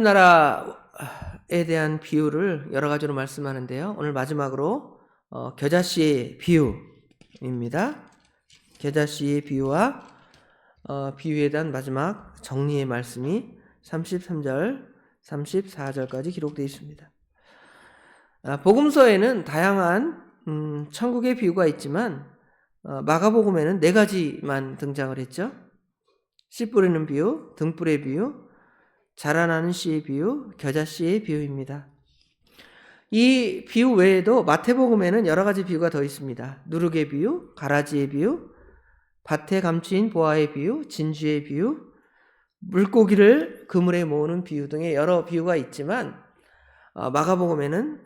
나라에 대한 비유를 여러 가지로 말씀하는데요. 오늘 마지막으로 겨자씨의 비유입니다. 겨자씨의 비유와 비유에 대한 마지막 정리의 말씀이 33절, 34절까지 기록되어 있습니다. 복음서에는 다양한 천국의 비유가 있지만 마가복음에는 4가지만 등장을 했죠. 씨 뿌리는 비유, 등불의 비유, 자라나는 씨의 비유, 겨자씨의 비유입니다. 이 비유 외에도 마태복음에는 여러 가지 비유가 더 있습니다. 누룩의 비유, 가라지의 비유, 밭에 감추인 보아의 비유, 진주의 비유, 물고기를 그물에 모으는 비유 등의 여러 비유가 있지만 마가복음에는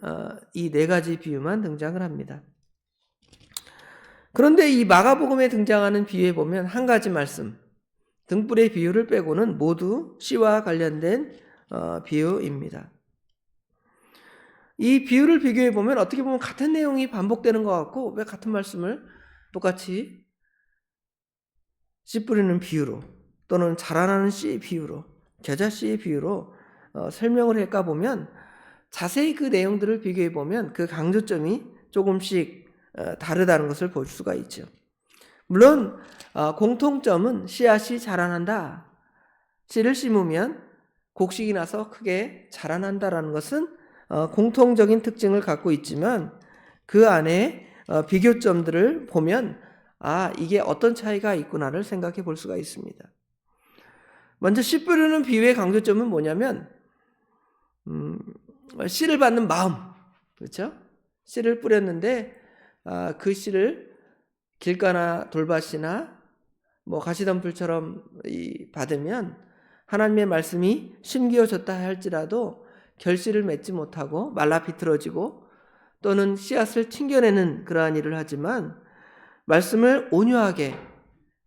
이 4가지 비유만 등장을 합니다. 그런데 이 마가복음에 등장하는 비유에 보면 한 가지 말씀, 등불의 비유를 빼고는 모두 씨와 관련된 비유입니다. 이 비유를 비교해 보면 어떻게 보면 같은 내용이 반복되는 것 같고 왜 같은 말씀을 똑같이 씨 뿌리는 비유로 또는 자라나는 씨의 비유로 겨자씨의 비유로 설명을 할까 보면 자세히 그 내용들을 비교해 보면 그 강조점이 조금씩 다르다는 것을 볼 수가 있죠. 물론 공통점은 씨앗이 자라난다. 씨를 심으면 곡식이 나서 크게 자라난다라는 것은 공통적인 특징을 갖고 있지만 그 안에 비교점들을 보면 이게 어떤 차이가 있구나를 생각해 볼 수가 있습니다. 먼저 씨 뿌리는 비유의 강조점은 뭐냐면 씨를 받는 마음, 그렇죠? 씨를 뿌렸는데 그 씨를 길가나 돌밭이나 가시덤불처럼 받으면 하나님의 말씀이 심기어졌다 할지라도 결실을 맺지 못하고 말라 비틀어지고 또는 씨앗을 튕겨내는 그러한 일을 하지만 말씀을 온유하게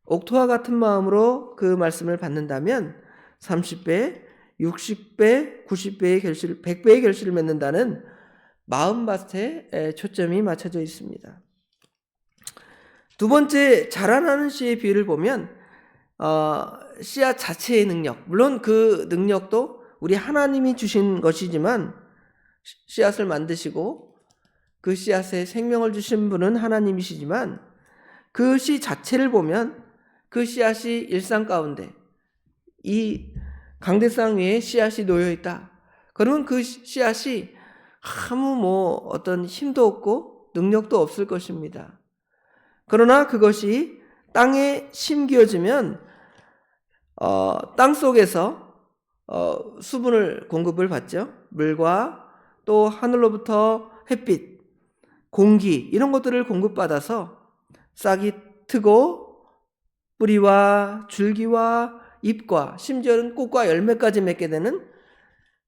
옥토와 같은 마음으로 그 말씀을 받는다면 30배, 60배, 90배의 결실, 100배의 결실을 맺는다는 마음밭에 초점이 맞춰져 있습니다. 두 번째, 자라나는 씨의 비유를 보면 씨앗 자체의 능력, 물론 그 능력도 우리 하나님이 주신 것이지만 씨앗을 만드시고 그 씨앗에 생명을 주신 분은 하나님이시지만 그 씨 자체를 보면 그 씨앗이 일상 가운데 이 강대상 위에 씨앗이 놓여 있다. 그러면 그 씨앗이 아무 어떤 힘도 없고 능력도 없을 것입니다. 그러나 그것이 땅에 심겨지면 땅 속에서 수분을 공급을 받죠. 물과 또 하늘로부터 햇빛, 공기 이런 것들을 공급받아서 싹이 트고 뿌리와 줄기와 잎과 심지어는 꽃과 열매까지 맺게 되는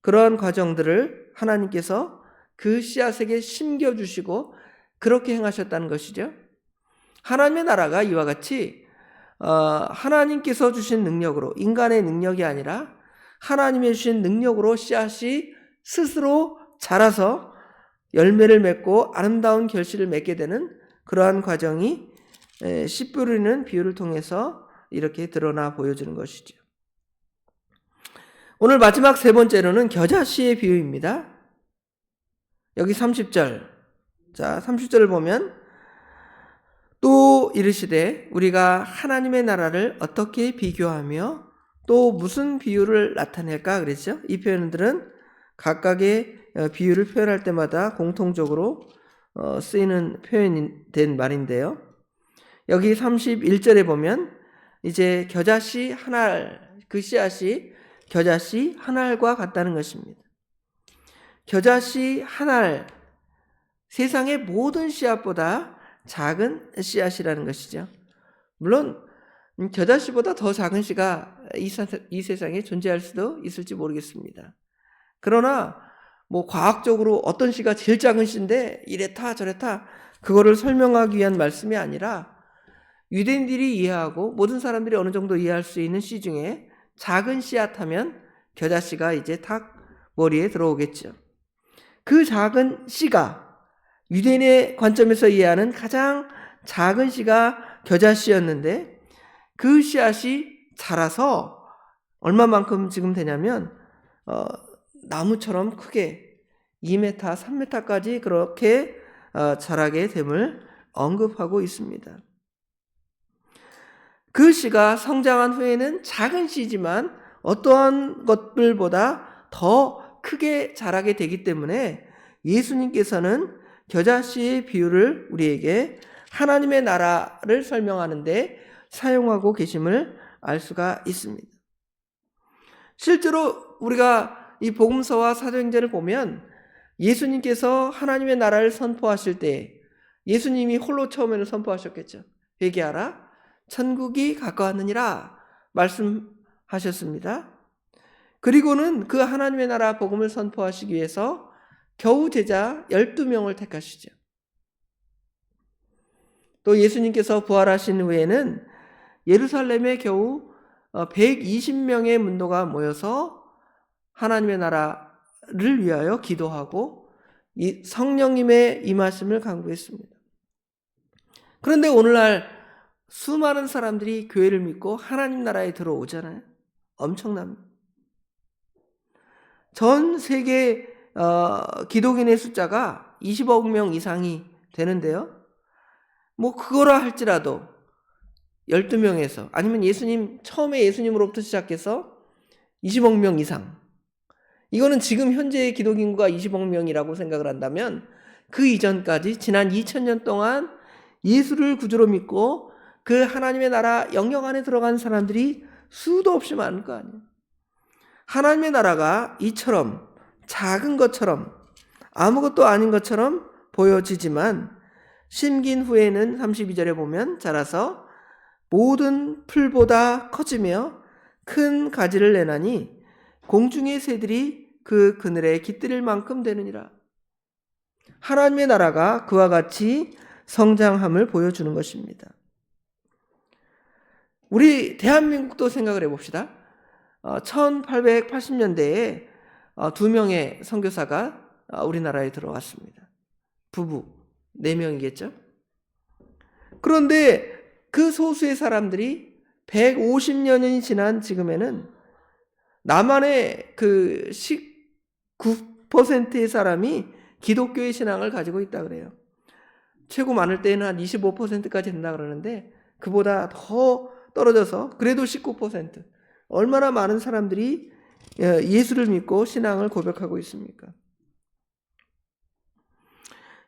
그런 과정들을 하나님께서 그 씨앗에게 심겨주시고 그렇게 행하셨다는 것이죠. 하나님의 나라가 이와 같이 하나님께서 주신 능력으로, 인간의 능력이 아니라 하나님의 주신 능력으로 씨앗이 스스로 자라서 열매를 맺고 아름다운 결실을 맺게 되는 그러한 과정이 씨 뿌리는 비유를 통해서 이렇게 드러나 보여주는 것이죠. 오늘 마지막 세 번째로는 겨자씨의 비유입니다. 여기 30절. 자, 30절을 보면 또 이르시되 우리가 하나님의 나라를 어떻게 비교하며 또 무슨 비유를 나타낼까 그랬죠. 이 표현들은 각각의 비유를 표현할 때마다 공통적으로 쓰이는 표현이 된 말인데요. 여기 31절에 보면 이제 겨자씨 한 알, 그 씨앗이 겨자씨 한 알과 같다는 것입니다. 겨자씨 한 알, 세상의 모든 씨앗보다 작은 씨앗이라는 것이죠. 물론 겨자씨보다 더 작은 씨가 이 세상에 존재할 수도 있을지 모르겠습니다. 그러나 과학적으로 어떤 씨가 제일 작은 씨인데 이래타 저래타 그거를 설명하기 위한 말씀이 아니라 유대인들이 이해하고 모든 사람들이 어느 정도 이해할 수 있는 씨 중에 작은 씨앗 하면 겨자씨가 이제 탁 머리에 들어오겠죠. 그 작은 씨가 유대인의 관점에서 이해하는 가장 작은 씨가 겨자씨였는데 그 씨앗이 자라서 얼마만큼 지금 되냐면 나무처럼 크게 2m, 3m까지 그렇게 자라게 됨을 언급하고 있습니다. 그 씨가 성장한 후에는 작은 씨지만 어떠한 것들보다 더 크게 자라게 되기 때문에 예수님께서는 겨자씨의 비유를 우리에게 하나님의 나라를 설명하는데 사용하고 계심을 알 수가 있습니다. 실제로 우리가 이 복음서와 사도행전을 보면 예수님께서 하나님의 나라를 선포하실 때 예수님이 홀로 처음에는 선포하셨겠죠. 회개하라, 천국이 가까웠느니라 말씀하셨습니다. 그리고는 그 하나님의 나라 복음을 선포하시기 위해서 겨우 제자 12명을 택하시죠. 또 예수님께서 부활하신 후에는 예루살렘에 겨우 120명의 문도가 모여서 하나님의 나라를 위하여 기도하고 성령님의 임하심을 간구했습니다. 그런데 오늘날 수많은 사람들이 교회를 믿고 하나님 나라에 들어오잖아요. 엄청납니다. 전 세계 기독인의 숫자가 20억 명 이상이 되는데요. 뭐 그거라 할지라도 12명에서 아니면 처음에 예수님으로부터 시작해서 20억 명 이상, 이거는 지금 현재의 기독 인구가 20억 명이라고 생각을 한다면 그 이전까지 지난 2000년 동안 예수를 구주로 믿고 그 하나님의 나라 영역 안에 들어간 사람들이 수도 없이 많을 거 아니에요. 하나님의 나라가 이처럼 작은 것처럼 아무것도 아닌 것처럼 보여지지만 심긴 후에는 32절에 보면 자라서 모든 풀보다 커지며 큰 가지를 내나니 공중의 새들이 그 그늘에 깃들일 만큼 되느니라. 하나님의 나라가 그와 같이 성장함을 보여주는 것입니다. 우리 대한민국도 생각을 해봅시다. 1880년대에 2명의 선교사가 우리나라에 들어왔습니다. 부부 4명이겠죠. 그런데 그 소수의 사람들이 150년이 지난 지금에는 남한의 그 19%의 사람이 기독교의 신앙을 가지고 있다 그래요. 최고 많을 때는 한 25%까지 된다 그러는데 그보다 더 떨어져서 그래도 19%. 얼마나 많은 사람들이 예수를 믿고 신앙을 고백하고 있습니까?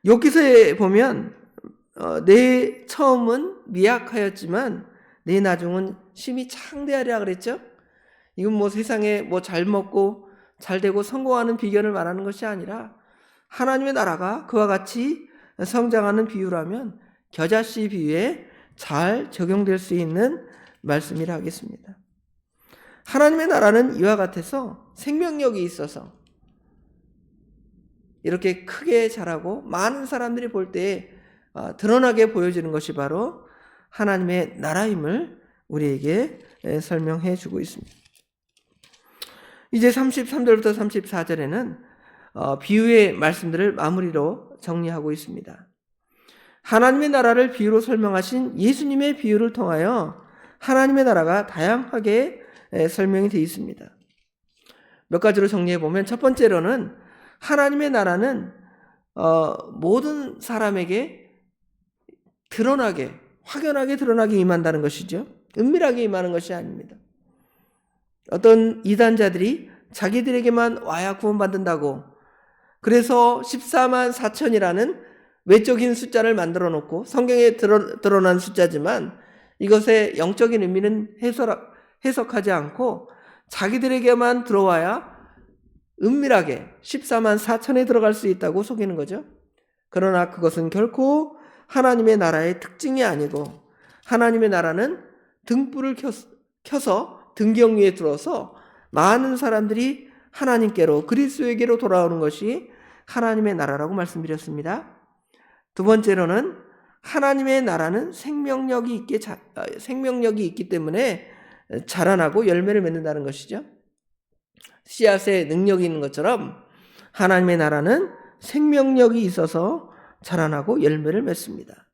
욥기서에 보면 내 처음은 미약하였지만 내 나중은 심히 창대하리라 그랬죠? 이건 뭐 세상에 뭐 잘 먹고 잘 되고 성공하는 비결을 말하는 것이 아니라 하나님의 나라가 그와 같이 성장하는 비유라면 겨자씨 비유에 잘 적용될 수 있는 말씀이라 하겠습니다. 하나님의 나라는 이와 같아서 생명력이 있어서 이렇게 크게 자라고 많은 사람들이 볼 때 드러나게 보여지는 것이 바로 하나님의 나라임을 우리에게 설명해 주고 있습니다. 이제 33절부터 34절에는 비유의 말씀들을 마무리로 정리하고 있습니다. 하나님의 나라를 비유로 설명하신 예수님의 비유를 통하여 하나님의 나라가 다양하게 설명이 되어 있습니다. 몇 가지로 정리해 보면 첫 번째로는 하나님의 나라는 모든 사람에게 드러나게, 확연하게 드러나게 임한다는 것이죠. 은밀하게 임하는 것이 아닙니다. 어떤 이단자들이 자기들에게만 와야 구원받는다고 그래서 14만 4천이라는 외적인 숫자를 만들어 놓고 성경에 드러난 숫자지만 이것의 영적인 의미는 해석하지 않고 자기들에게만 들어와야 은밀하게 14만 4천에 들어갈 수 있다고 속이는 거죠. 그러나 그것은 결코 하나님의 나라의 특징이 아니고 하나님의 나라는 등불을 켜서 등경 위에 들어서 많은 사람들이 하나님께로 그리스도에게로 돌아오는 것이 하나님의 나라라고 말씀드렸습니다. 두 번째로는 하나님의 나라는 생명력이 있기 때문에 자라나고 열매를 맺는다는 것이죠. 씨앗에 능력이 있는 것처럼 하나님의 나라는 생명력이 있어서 자라나고 열매를 맺습니다.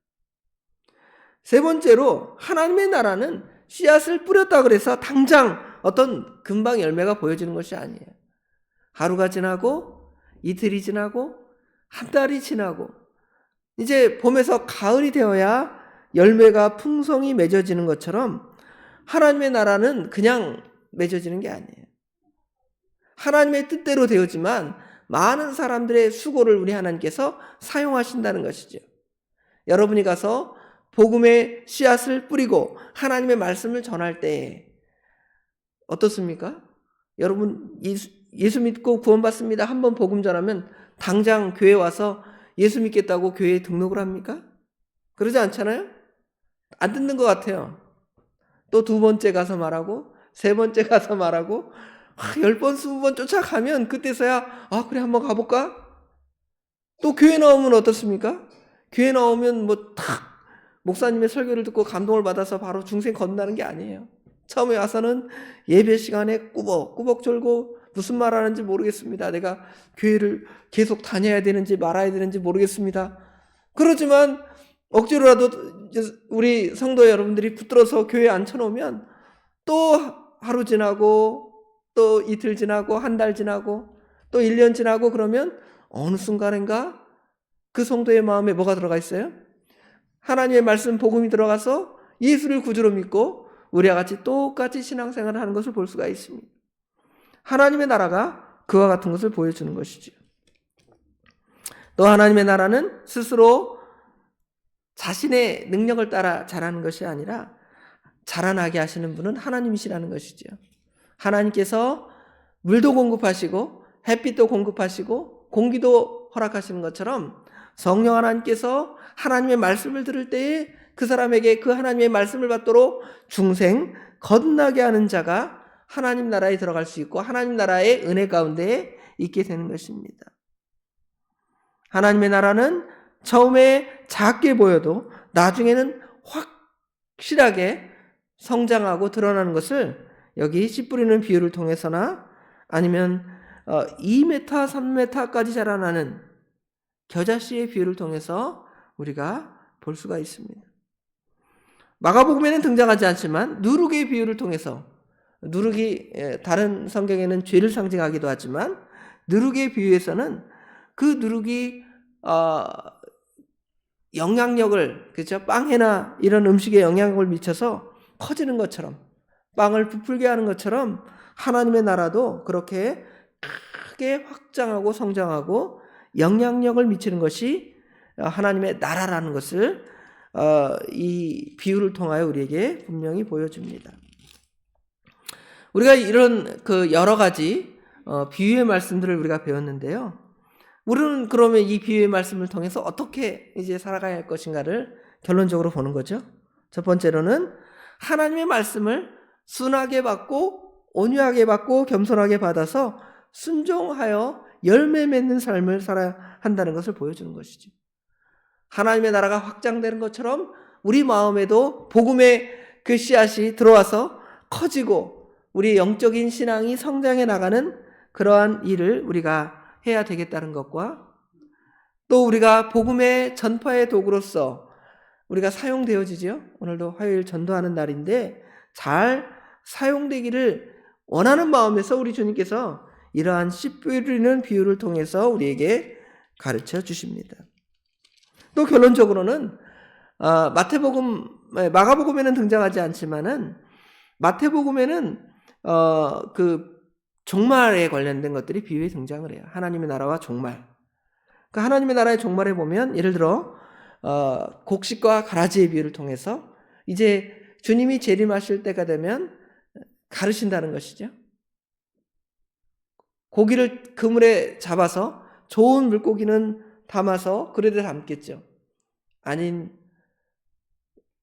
세 번째로 하나님의 나라는 씨앗을 뿌렸다 그래서 당장 어떤 금방 열매가 보여지는 것이 아니에요. 하루가 지나고 이틀이 지나고 한 달이 지나고 이제 봄에서 가을이 되어야 열매가 풍성히 맺어지는 것처럼 하나님의 나라는 그냥 맺어지는 게 아니에요. 하나님의 뜻대로 되었지만 많은 사람들의 수고를 우리 하나님께서 사용하신다는 것이죠. 여러분이 가서 복음의 씨앗을 뿌리고 하나님의 말씀을 전할 때 어떻습니까? 여러분 예수 믿고 구원받습니다. 한번 복음 전하면 당장 교회 와서 예수 믿겠다고 교회에 등록을 합니까? 그러지 않잖아요? 안 듣는 것 같아요. 또 두 번째 가서 말하고 세 번째 가서 말하고 10번 20번 쫓아가면 그때서야 그래 한번 가볼까? 또 교회 나오면 어떻습니까? 교회 나오면 목사님의 설교를 듣고 감동을 받아서 바로 중생 건너는 게 아니에요. 처음에 와서는 예배 시간에 꾸벅꾸벅 졸고 무슨 말 하는지 모르겠습니다. 내가 교회를 계속 다녀야 되는지 말아야 되는지 모르겠습니다. 그렇지만 억지로라도 우리 성도 여러분들이 붙들어서 교회에 앉혀놓으면 또 하루 지나고 또 이틀 지나고 한 달 지나고 또 1년 지나고 그러면 어느 순간인가 그 성도의 마음에 뭐가 들어가 있어요? 하나님의 말씀 복음이 들어가서 예수를 구주로 믿고 우리와 같이 똑같이 신앙생활을 하는 것을 볼 수가 있습니다. 하나님의 나라가 그와 같은 것을 보여주는 것이죠. 또 하나님의 나라는 스스로 자신의 능력을 따라 자라는 것이 아니라 자라나게 하시는 분은 하나님이시라는 것이죠. 하나님께서 물도 공급하시고 햇빛도 공급하시고 공기도 허락하시는 것처럼 성령 하나님께서 하나님의 말씀을 들을 때에 그 사람에게 그 하나님의 말씀을 받도록 중생 거듭나게 하는 자가 하나님 나라에 들어갈 수 있고 하나님 나라의 은혜 가운데 있게 되는 것입니다. 하나님의 나라는 처음에 작게 보여도 나중에는 확실하게 성장하고 드러나는 것을 여기 씨 뿌리는 비유를 통해서나 아니면 2m, 3m까지 자라나는 겨자씨의 비유를 통해서 우리가 볼 수가 있습니다. 마가복음에는 등장하지 않지만 누룩의 비유를 통해서 누룩이 다른 성경에는 죄를 상징하기도 하지만 누룩의 비유에서는 그 누룩이 영향력을 그렇죠? 빵이나 이런 음식에 영향력을 미쳐서 커지는 것처럼 빵을 부풀게 하는 것처럼 하나님의 나라도 그렇게 크게 확장하고 성장하고 영향력을 미치는 것이 하나님의 나라라는 것을 이 비유를 통하여 우리에게 분명히 보여줍니다. 우리가 이런 여러 가지 비유의 말씀들을 우리가 배웠는데요. 우리는 그러면 이 비유의 말씀을 통해서 어떻게 이제 살아가야 할 것인가를 결론적으로 보는 거죠. 첫 번째로는 하나님의 말씀을 순하게 받고 온유하게 받고 겸손하게 받아서 순종하여 열매 맺는 삶을 살아야 한다는 것을 보여주는 것이죠. 하나님의 나라가 확장되는 것처럼 우리 마음에도 복음의 그 씨앗이 들어와서 커지고 우리 영적인 신앙이 성장해 나가는 그러한 일을 우리가 해야 되겠다는 것과 또 우리가 복음의 전파의 도구로서 우리가 사용되어지죠. 오늘도 화요일 전도하는 날인데 잘 사용되기를 원하는 마음에서 우리 주님께서 이러한 씨 뿌리는 비유를 통해서 우리에게 가르쳐 주십니다. 또 결론적으로는 마가복음에는 등장하지 않지만은 마태복음에는 그 종말에 관련된 것들이 비유에 등장을 해요. 하나님의 나라와 종말. 그 하나님의 나라의 종말에 보면 예를 들어 곡식과 가라지의 비유를 통해서 이제 주님이 재림하실 때가 되면 가르신다는 것이죠. 고기를 그물에 잡아서 좋은 물고기는 담아서 그릇에 담겠죠. 아닌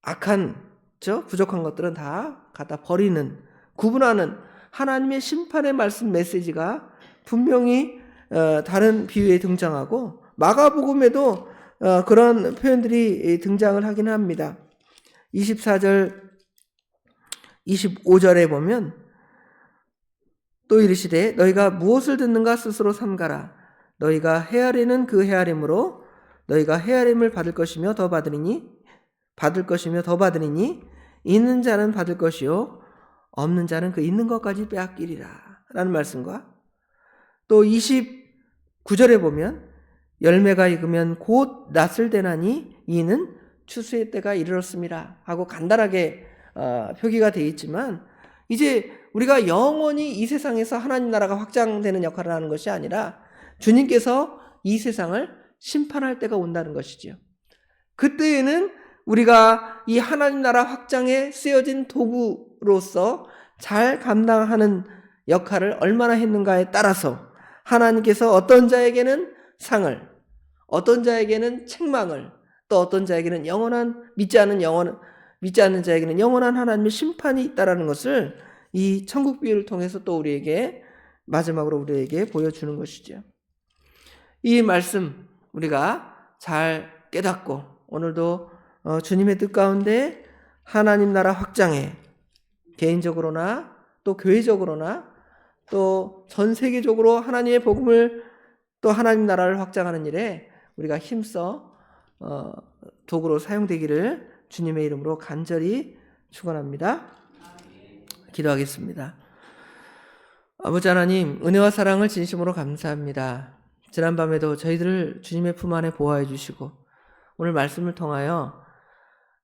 악한 부족한 것들은 다 갖다 버리는 구분하는 하나님의 심판의 말씀 메시지가 분명히 다른 비유에 등장하고 마가복음에도 그런 표현들이 등장을 하긴 합니다. 24절 25절에 보면 또 이르시되 너희가 무엇을 듣는가 스스로 삼가라. 너희가 헤아리는 그 헤아림으로 너희가 헤아림을 받을 것이며 더 받으리니 있는 자는 받을 것이요 없는 자는 그 있는 것까지 빼앗기리라 라는 말씀과 또 29절에 보면 열매가 익으면 곧 낫을 대나니 이는 추수의 때가 이르렀습니다 하고 간단하게 표기가 되어 있지만, 이제 우리가 영원히 이 세상에서 하나님 나라가 확장되는 역할을 하는 것이 아니라 주님께서 이 세상을 심판할 때가 온다는 것이지요. 그때에는 우리가 이 하나님 나라 확장에 쓰여진 도구로서 잘 감당하는 역할을 얼마나 했는가에 따라서 하나님께서 어떤 자에게는 상을, 어떤 자에게는 책망을, 또 어떤 자에게는 믿지 않는 자에게는 영원한 하나님의 심판이 있다라는 것을 이 천국 비유를 통해서 또 마지막으로 우리에게 보여주는 것이죠. 이 말씀 우리가 잘 깨닫고 오늘도 주님의 뜻 가운데 하나님 나라 확장에 개인적으로나 또 교회적으로나 또 전 세계적으로 하나님의 복음을 또 하나님 나라를 확장하는 일에 우리가 힘써 도구로 사용되기를 주님의 이름으로 간절히 축원합니다. 기도하겠습니다. 아버지 하나님, 은혜와 사랑을 진심으로 감사합니다. 지난밤에도 저희들을 주님의 품 안에 보호해 주시고 오늘 말씀을 통하여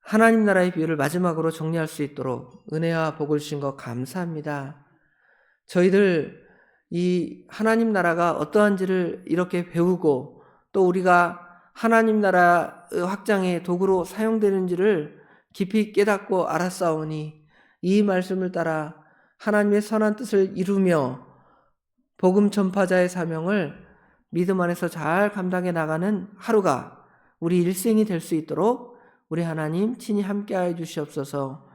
하나님 나라의 비유를 마지막으로 정리할 수 있도록 은혜와 복을 주신 것 감사합니다. 저희들 이 하나님 나라가 어떠한지를 이렇게 배우고 또 우리가 하나님 나라 확장의 도구로 사용되는지를 깊이 깨닫고 알았사오니 이 말씀을 따라 하나님의 선한 뜻을 이루며 복음 전파자의 사명을 믿음 안에서 잘 감당해 나가는 하루가 우리 일생이 될 수 있도록 우리 하나님 친히 함께하여 주시옵소서.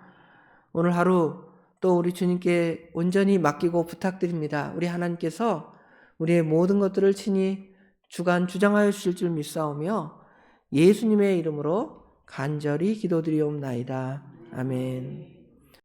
오늘 하루 또 우리 주님께 온전히 맡기고 부탁드립니다. 우리 하나님께서 우리의 모든 것들을 친히 주장하여 주실 줄 믿사오며 예수님의 이름으로 간절히 기도드리옵나이다. 아멘.